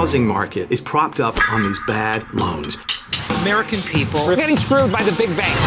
housing market is propped up on these bad loans. American people are getting screwed by the big banks.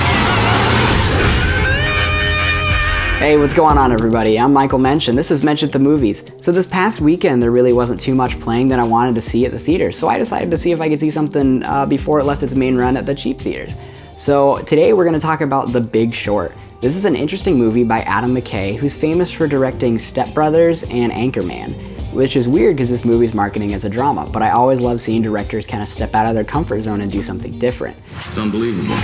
Hey, what's going on, everybody? I'm Michael Muench, and this is Muench at the Movies. So this past weekend, there really wasn't too much playing that I wanted to see at the theater, so I decided to see if I could see something before it left its main run at the cheap theaters. So today we're going to talk about The Big Short. This is an interesting movie by Adam McKay, who's famous for directing Step Brothers and Anchorman, which is weird because this movie's marketing as a drama, but I always love seeing directors kind of step out of their comfort zone and do something different. It's unbelievable.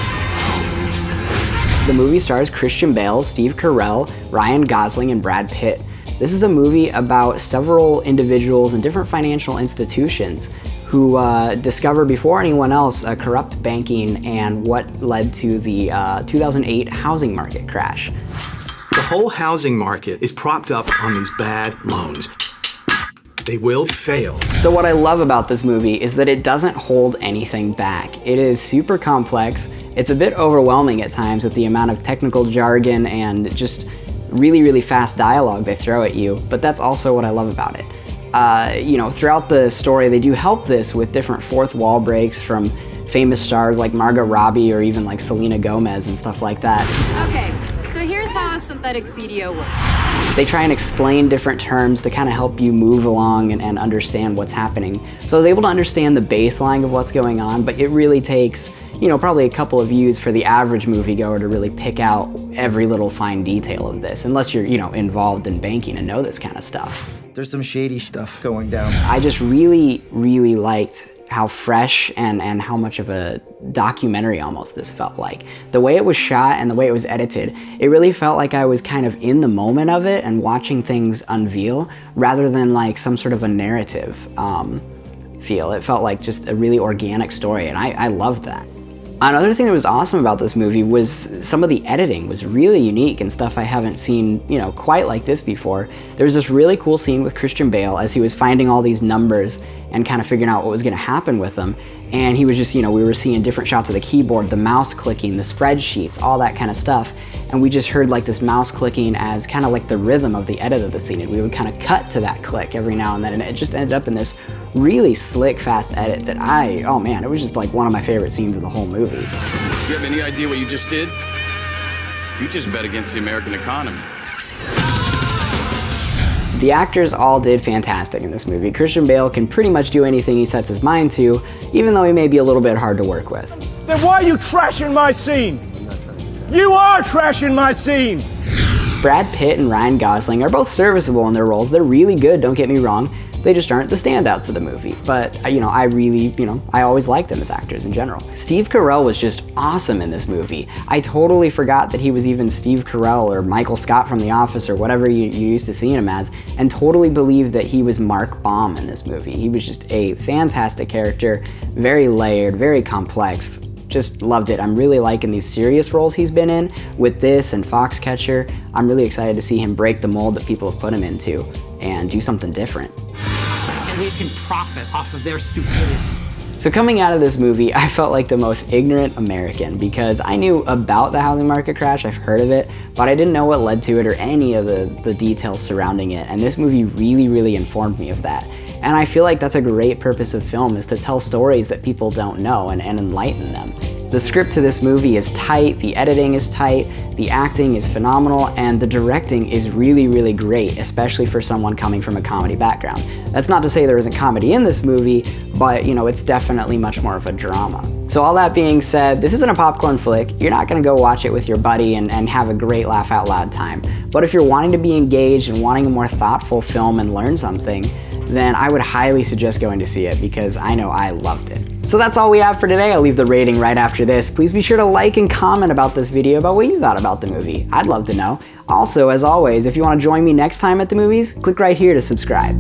The movie stars Christian Bale, Steve Carell, Ryan Gosling, and Brad Pitt. This is a movie about several individuals in different financial institutions who discover before anyone else corrupt banking and what led to the 2008 housing market crash. The whole housing market is propped up on these bad loans. They will fail. So what I love about this movie is that it doesn't hold anything back. It is super complex. It's a bit overwhelming at times with the amount of technical jargon and just really fast dialogue they throw at you, but that's also what I love about it. Throughout the story, they do help this with different fourth wall breaks from famous stars like Margot Robbie or even like Selena Gomez and stuff like that. Okay, so here's how a synthetic CDO works. They try and explain different terms to kind of help you move along and understand what's happening. So I was able to understand the baseline of what's going on, but it really takes, probably a couple of views for the average moviegoer to really pick out every little fine detail of this, unless you're, involved in banking and know this kind of stuff. There's some shady stuff going down. I just really liked how fresh and how much of a documentary almost this felt like. The way it was shot and the way it was edited, it really felt like I was kind of in the moment of it and watching things unveil rather than like some sort of a narrative feel. It felt like just a really organic story, and I loved that. Another thing that was awesome about this movie was some of the editing was really unique and stuff I haven't seen, quite like this before. There was this really cool scene with Christian Bale as he was finding all these numbers and kind of figuring out what was going to happen with them. And he was just, we were seeing different shots of the keyboard, the mouse clicking, the spreadsheets, all that kind of stuff. And we just heard like this mouse clicking as kind of like the rhythm of the edit of the scene. And we would kind of cut to that click every now and then. And it just ended up in this really slick, fast edit that it was just like one of my favorite scenes of the whole movie. You have any idea what you just did? You just bet against the American economy. The actors all did fantastic in this movie. Christian Bale can pretty much do anything he sets his mind to, even though he may be a little bit hard to work with. Then why are you trashing my scene? You are trashing my scene! Brad Pitt and Ryan Gosling are both serviceable in their roles. They're really good, don't get me wrong. They just aren't the standouts of the movie. But, I always liked them as actors in general. Steve Carell was just awesome in this movie. I totally forgot that he was even Steve Carell or Michael Scott from The Office or whatever you used to seeing him as, and totally believed that he was Mark Baum in this movie. He was just a fantastic character, very layered, very complex. Just loved it. I'm really liking these serious roles he's been in with this and Foxcatcher. I'm really excited to see him break the mold that people have put him into and do something different. And we can profit off of their stupidity. So coming out of this movie, I felt like the most ignorant American because I knew about the housing market crash, I've heard of it, but I didn't know what led to it or any of the details surrounding it. And this movie really informed me of that. And I feel like that's a great purpose of film, is to tell stories that people don't know and enlighten them. The script to this movie is tight, the editing is tight, the acting is phenomenal, and the directing is really great, especially for someone coming from a comedy background. That's not to say there isn't comedy in this movie, but it's definitely much more of a drama. So all that being said, this isn't a popcorn flick. You're not gonna go watch it with your buddy and have a great laugh out loud time. But if you're wanting to be engaged and wanting a more thoughtful film and learn something, then I would highly suggest going to see it because I know I loved it. So that's all we have for today. I'll leave the rating right after this. Please be sure to like and comment about this video about what you thought about the movie. I'd love to know. Also, as always, if you want to join me next time at the movies, click right here to subscribe.